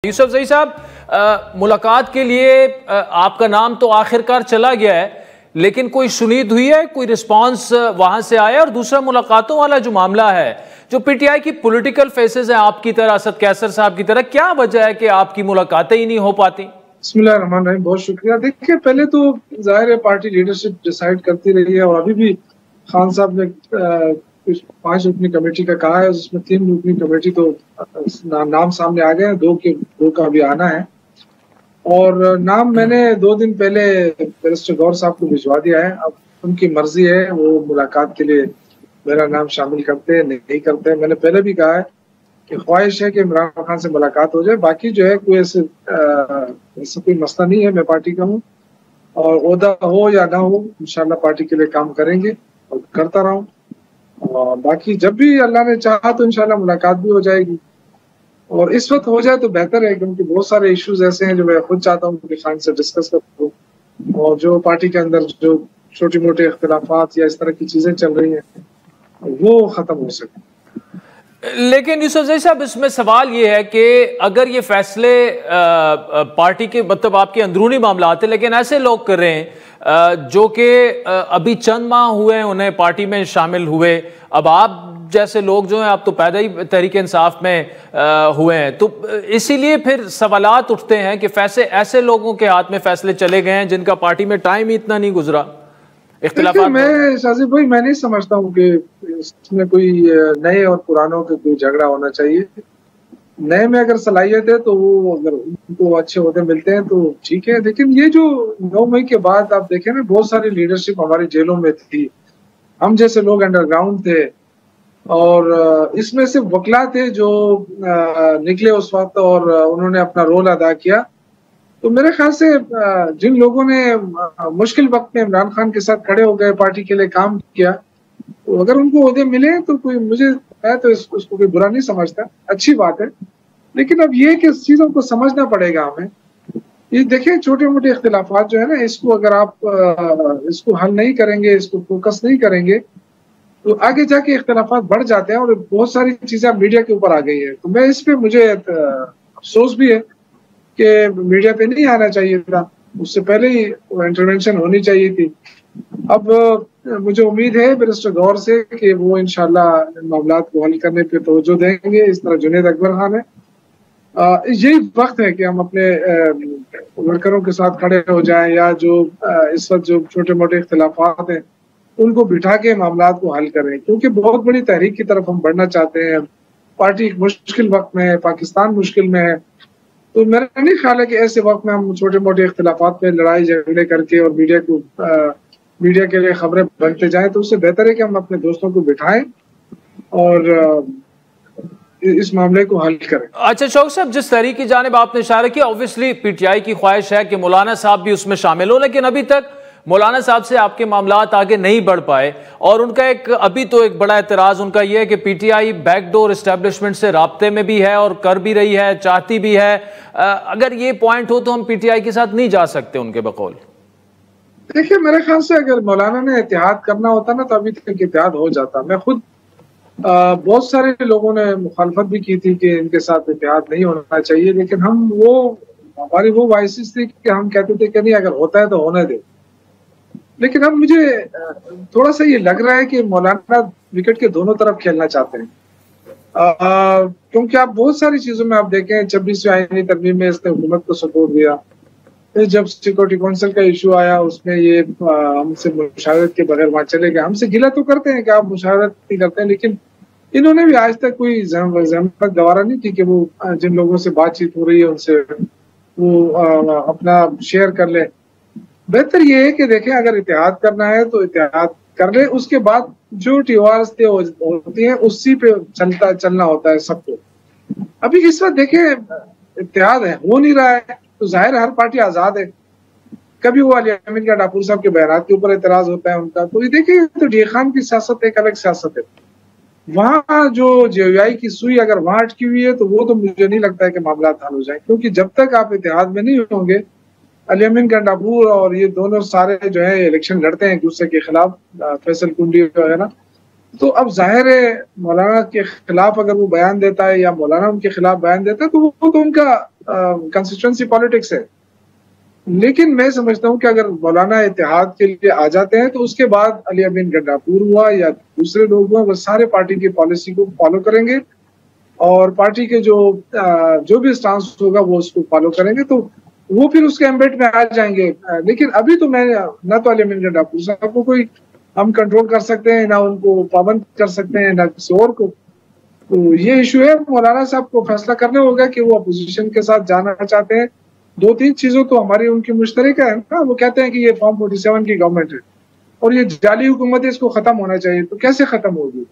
यूसुफ जई साहब, मुलाकात के लिए आपका नाम तो आखिरकार चला गया है, लेकिन कोई सुनीद हुई है, कोई रिस्पांस वहां से आया? और दूसरा, मुलाकातों वाला जो मामला है, जो पीटीआई की पॉलिटिकल फेसेस हैं आपकी तरह, असद कैसर साहब की तरह, क्या वजह है कि आपकी मुलाकातें ही नहीं हो पाती? बिस्मिल्लाहिर्रहमानिर्रहीम, बहुत शुक्रिया। देखिए, पहले तो जाहिर है पार्टी लीडरशिप डिसाइड करती रही है और अभी भी खान साहब ने कुछ 5 रुकनी कमेटी का कहा है, उसमें 3 रुकनी कमेटी तो नाम सामने आ गए हैं, 2 का अभी आना है। और नाम मैंने 2 दिन पहले बैरिस्टर गौर साहब को भिजवा दिया है। अब उनकी मर्जी है, वो मुलाकात के लिए मेरा नाम शामिल करते हैं नहीं करते हैं। मैंने पहले भी कहा है कि ख्वाहिश है कि इमरान खान से मुलाकात हो जाए। बाकी जो है कोई ऐसे कोई मसला नहीं है, मैं पार्टी का हूँ और ओहदा हो या ना हो, इंशाल्लाह पार्टी के लिए काम करेंगे और करता रहा हूँ। और बाकी जब भी अल्लाह ने चाहा तो इंशाल्लाह मुलाकात भी हो जाएगी, और इस वक्त हो जाए तो बेहतर है, क्योंकि बहुत सारे इश्यूज ऐसे हैं जो मैं खुद चाहता हूँ कि खान से डिस्कस करूँ, और जो पार्टी के अंदर जो छोटी मोटे इख्तिलाफात या इस तरह की चीजें चल रही हैं वो खत्म हो सके। लेकिन यूसुफ जई साहब, इसमें सवाल ये है कि अगर ये फैसले पार्टी के मतलब आपके अंदरूनी मामला थे, लेकिन ऐसे लोग कर रहे हैं जो कि अभी चंद माह हुए हैं उन्हें पार्टी में शामिल हुए, अब आप जैसे लोग जो हैं आप तो पैदा ही तहरीक इंसाफ में हुए हैं, तो इसीलिए फिर सवालात उठते हैं कि फैसले ऐसे लोगों के हाथ में फैसले चले गए हैं जिनका पार्टी में टाइम ही इतना नहीं गुजरा। मैं शाजिब भाई, मैं नहीं समझता हूँ कि इसमें कोई नए और पुरानों के कोई झगड़ा होना चाहिए। नए में अगर सलाहियत है तो वो अगर उनको अच्छे ओहदे मिलते हैं तो ठीक है, लेकिन ये जो 9 मई के बाद आप देखें ना, बहुत सारी लीडरशिप हमारी जेलों में थी, हम जैसे लोग अंडरग्राउंड थे, और इसमें से वकला थे जो निकले उस वक्त और उन्होंने अपना रोल अदा किया। तो मेरे ख्याल से जिन लोगों ने मुश्किल वक्त में इमरान खान के साथ खड़े हो गए, पार्टी के लिए काम किया, तो अगर उनको ओहदे मिले तो कोई, मुझे तो उसको कोई बुरा नहीं समझता, अच्छी बात है। लेकिन अब ये कि चीजों को समझना पड़ेगा हमें। ये देखिए, छोटे मोटे इख्तिलाफात जो है ना, इसको अगर आप इसको हल नहीं करेंगे, इसको फोकस नहीं करेंगे, तो आगे जाके इख्तिलाफात बढ़ जाते हैं और बहुत सारी चीजें मीडिया के ऊपर आ गई है। तो मैं इस पे, मुझे अफसोस भी है कि मीडिया पे नहीं आना चाहिए था, उससे पहले ही इंटरवेंशन होनी चाहिए थी। अब मुझे उम्मीद है बैरिस्टर गौर से कि वो इंशाल्लाह मामलात को हल करने पे तवज्जो देंगे, इस तरह जुनैद अकबर खान है। यही वक्त है कि हम अपने वर्करों के साथ खड़े हो जाएं, या जो इस वक्त जो छोटे मोटे इख्तिलाफात हैं उनको बिठा के मामलात को हल करें, क्योंकि बहुत बड़ी तहरीक की तरफ हम बढ़ना चाहते हैं। पार्टी एक मुश्किल वक्त में है, पाकिस्तान मुश्किल में है, तो मेरा नहीं ख्याल है कि ऐसे वक्त में हम छोटे मोटे इख्तिलाफात पे लड़ाई झगड़े करके और मीडिया के लिए खबरें बनते जाएं। तो उससे बेहतर है कि हम अपने दोस्तों को बिठाएं और इस मामले को हल करें। अच्छा शौक साहब, जिस तहरीक की जानिब आपने इशारा किया, ऑब्वियसली पीटीआई की ख्वाहिश है कि मौलाना साहब भी उसमें शामिल हो, लेकिन अभी तक मौलाना साहब से आपके मामलात आगे नहीं बढ़ पाए, और उनका अभी तो एक बड़ा एतराज उनका यह है कि पीटीआई बैकडोर एस्टेब्लिशमेंट से राब्ते में भी है और कर भी रही है, चाहती भी है। अगर ये पॉइंट हो तो हम पीटीआई के साथ नहीं जा सकते उनके बकौल। देखिए, मेरे ख्याल से अगर मौलाना ने इत्तेहाद करना होता ना तो अभी तक इत्तेहाद हो जाता। मैं खुद बहुत सारे लोगों ने मुखालफत भी की थी कि इनके साथ इत्तेहाद नहीं होना चाहिए, लेकिन हमारी वो वॉइसेस थी कि हम कहते थे कि नहीं, अगर होता है तो होने दे। लेकिन अब मुझे थोड़ा सा ये लग रहा है कि मौलाना विकेट के दोनों तरफ खेलना चाहते हैं, क्योंकि आप बहुत सारी चीजों में आप देखें, 26वीं आईनी तरमीम में इसने हुकूमत को सपोर्ट दिया, फिर जब सिक्योरिटी काउंसिल का इशू आया उसमें ये हमसे मुशावरत के बगैर वहां चले गए। हमसे गिला तो करते हैं कि आप मुशावरत नहीं करते हैं, लेकिन इन्होंने भी आज तक कोई जहमत गवारा नहीं की कि वो जिन लोगों से बातचीत हो रही है उनसे वो अपना शेयर कर ले। बेहतर ये है कि देखें, अगर इत्तेहाद करना है तो इत्तेहाद कर ले, उसके बाद जो टीवारस्ते होती हैं उसी पे चलना होता है सबको। अभी इस वक्त देखें, इत्तेहाद है, हो नहीं रहा है, तो जाहिर हर पार्टी आजाद है। कभी वो अली अमीन का डापूर साहब के बयानात के ऊपर एतराज होता है उनका, तो ये देखिए, तो डी खान की सियासत एक अलग सियासत है। वहां जो जेवीआई की सुई अगर वहां अटकी हुई है तो वो तो मुझे नहीं लगता है कि मामला हल हो जाए, क्योंकि जब तक आप इत्तेहाद में नहीं होंगे, अली अमीन गंडापुर और ये दोनों सारे जो है इलेक्शन लड़ते हैं एक दूसरे के खिलाफ, फैसल कुंडी वगैरह, तो अब जाहिर है मौलाना के खिलाफ अगर वो बयान देता है या मौलाना उनके खिलाफ बयान देता है तो वो तो उनका कंस्टिट्यूंसी पॉलिटिक्स है। लेकिन मैं समझता हूँ कि अगर मौलाना इत्तेहाद के लिए आ जाते हैं तो उसके बाद अली अमीन गंडापुर हुआ या दूसरे लोग हुआ, वो सारे पार्टी की पॉलिसी को फॉलो करेंगे और पार्टी के जो भी स्टांस होगा वो उसको फॉलो करेंगे, तो वो फिर उसके एम्बेट में आ जाएंगे। लेकिन अभी तो मैं ना तो अली अमीन गंडापुर साहब को कोई हम कंट्रोल कर सकते हैं, ना उनको पाबंद कर सकते हैं, ना किसी और को। तो ये इशू है, मौलाना साहब को फैसला करना होगा कि वो अपोजिशन के साथ जाना चाहते हैं। 2-3 चीजों तो हमारी उनकी मुश्तरक है ना। वो कहते हैं कि ये फॉर्म 47 की गवर्नमेंट है और ये जाली हुकूमत है, इसको खत्म होना चाहिए। तो कैसे खत्म होगी?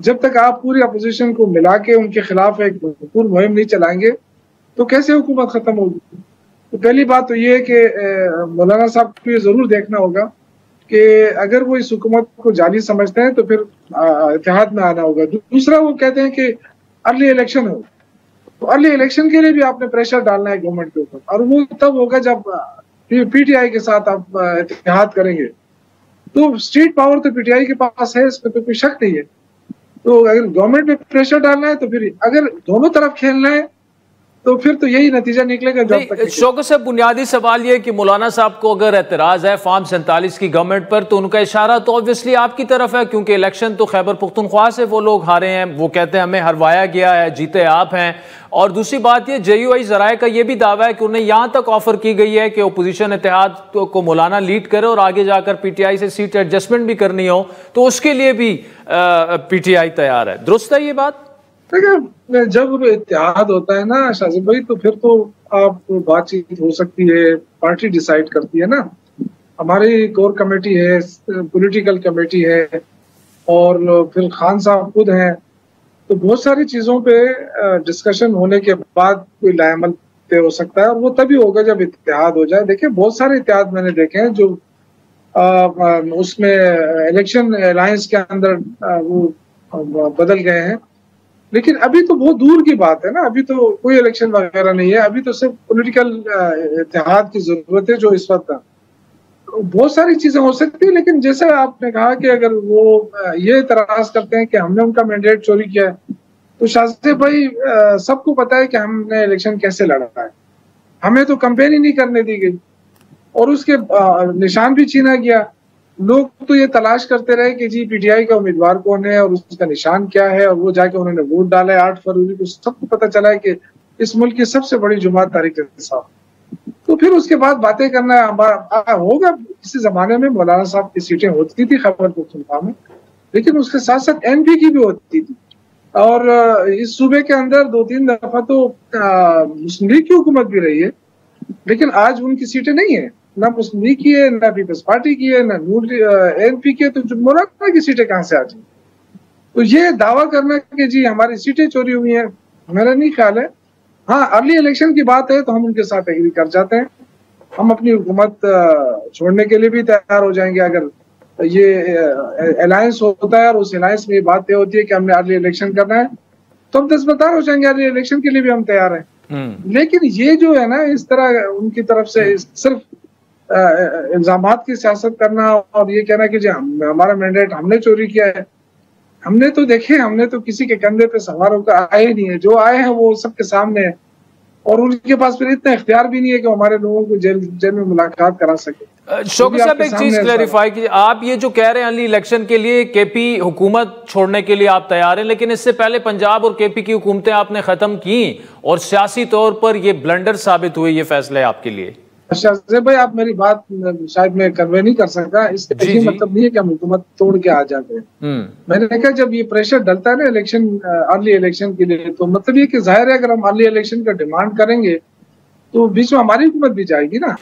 जब तक आप पूरी अपोजिशन को मिला के उनके खिलाफ एक भरपूर मुहिम नहीं चलाएंगे तो कैसे हुकूमत खत्म होगी? तो पहली बात तो ये है कि मौलाना साहब को ये जरूर देखना होगा कि अगर वो इस हुकूमत को जाली समझते हैं तो फिर इत्तेहाद में आना होगा। दूसरा, वो कहते हैं कि अर्ली इलेक्शन हो, तो अर्ली इलेक्शन के लिए भी आपने प्रेशर डालना है गवर्नमेंट के ऊपर, और वो तब होगा जब पीटीआई के साथ आप इत्तेहाद करेंगे। तो स्टेट पावर तो पीटीआई के पास है, इसमें तो कोई शक नहीं है। तो अगर गवर्नमेंट में प्रेशर डालना है तो फिर अगर दोनों तरफ खेलना है तो फिर तो यही नतीजा निकलेगा। जब तक शौकत साहब, बुनियादी सवाल ये कि मौलाना साहब को अगर एतराज है फॉर्म 47 की गवर्नमेंट पर, तो उनका इशारा तो ऑब्वियसली आपकी तरफ है, क्योंकि इलेक्शन तो खैबर पुख्तनख्वा से वो लोग हारे हैं। वो कहते हैं हमें हरवाया गया है, जीते आप हैं। और दूसरी बात ये, JUI ज़राए का ये भी दावा है कि उन्हें यहाँ तक ऑफर की गई है कि अपोजिशन इत्तेहाद को मौलाना लीड करे और आगे जाकर PTI से सीट एडजस्टमेंट भी करनी हो तो उसके लिए भी PTI तैयार है। दुरुस्त है ये बात? देखिए, जब इत्तेहाद होता है ना शाजिब भाई, तो फिर तो आप बातचीत हो सकती है, पार्टी डिसाइड करती है ना। हमारी कोर कमेटी है, पॉलिटिकल कमेटी है, और फिर खान साहब खुद हैं। तो बहुत सारी चीजों पे डिस्कशन होने के बाद कोई लाएमल तय हो सकता है, और वो तभी होगा जब इत्तेहाद हो जाए। देखिए, बहुत सारे इत्तेहाद मैंने देखे हैं जो उसमें इलेक्शन अलायंस के अंदर वो बदल गए हैं। लेकिन अभी तो बहुत दूर की बात है ना, अभी तो कोई इलेक्शन वगैरह नहीं है, अभी तो सिर्फ पॉलिटिकल इत्तेहाद की जरूरत है जो इस वक्त। बहुत सारी चीजें हो सकती है, लेकिन जैसे आपने कहा कि अगर वो ये इतराज करते हैं कि हमने उनका मैंडेट चोरी किया है, तो शाजिब भाई सबको पता है कि हमने इलेक्शन कैसे लड़ा है। हमें तो कैंपेन ही नहीं करने दी गई और उसके निशान भी छीना गया। लोग तो ये तलाश करते रहे कि जी PTI का उम्मीदवार कौन है और उसका निशान क्या है, और वो जाके उन्होंने वोट डाला है 8 फरवरी को। सबको पता चला है कि इस मुल्क की सबसे बड़ी जुमात तारीख इंसाफ। तो फिर उसके बाद बातें करना होगा। किसी जमाने में मौलाना साहब की सीटें होती थी खैबर पुख्तनख्वा में, लेकिन उसके साथ साथ NP की भी होती थी। और इस सूबे के अंदर 2-3 दफा तो मुस्लिम लीग की हुकूमत भी रही है, लेकिन आज उनकी सीटें नहीं है, ना मुस्लिम लीग की है, ना पीपल्स पार्टी की है, ना NP की है। तो मौलाना की सीटें कहाँ से आ जाए? तो ये दावा करना कि जी हमारी सीटें चोरी हुई हैं, मेरा नहीं ख्याल है। हाँ, अर्ली इलेक्शन की बात है तो हम उनके साथ एग्री कर जाते हैं। हम अपनी हुकूमत छोड़ने के लिए भी तैयार हो जाएंगे अगर ये अलायंस होता है और उस अलायंस में ये बात तय होती है कि हमने अर्ली इलेक्शन करना है, तो हम दस्तबरदार हो जाएंगे। अर्ली इलेक्शन के लिए भी हम तैयार हैं। लेकिन ये जो है ना, इस तरह उनकी तरफ से सिर्फ इल्जामात की सियासत करना और ये कहना कि जी हमारा मैंडेट हमने चोरी किया है, हमने तो देखे, हमने तो किसी के कंधे पे सवार होकर आए ही नहीं है। जो आए हैं वो सबके सामने है, और उनके पास फिर इतना इख्तियार भी नहीं है कि हमारे लोगों को जेल में मुलाकात करा सके। शौकत साहब, एक चीज क्लैरिफाई कीजिए, आप ये जो कह रहे हैं अर्ली इलेक्शन के लिए KP हुकूमत छोड़ने के लिए आप तैयार हैं, लेकिन इससे पहले पंजाब और KP की हुकूमतें आपने खत्म की और सियासी तौर पर ये ब्लंडर साबित हुए ये फैसले आपके लिए। शाहजेब भाई, आप मेरी बात शायद मैं कन्वे नहीं कर सका। इसका ये मतलब नहीं है कि हम हुकूमत तोड़ के आ जाते हैं। मैंने कहा जब ये प्रेशर डलता है ना इलेक्शन, अर्ली इलेक्शन के लिए, तो मतलब ये कि जाहिर है अगर हम अर्ली इलेक्शन का डिमांड करेंगे तो बीच में हमारी हुकूमत भी जाएगी ना।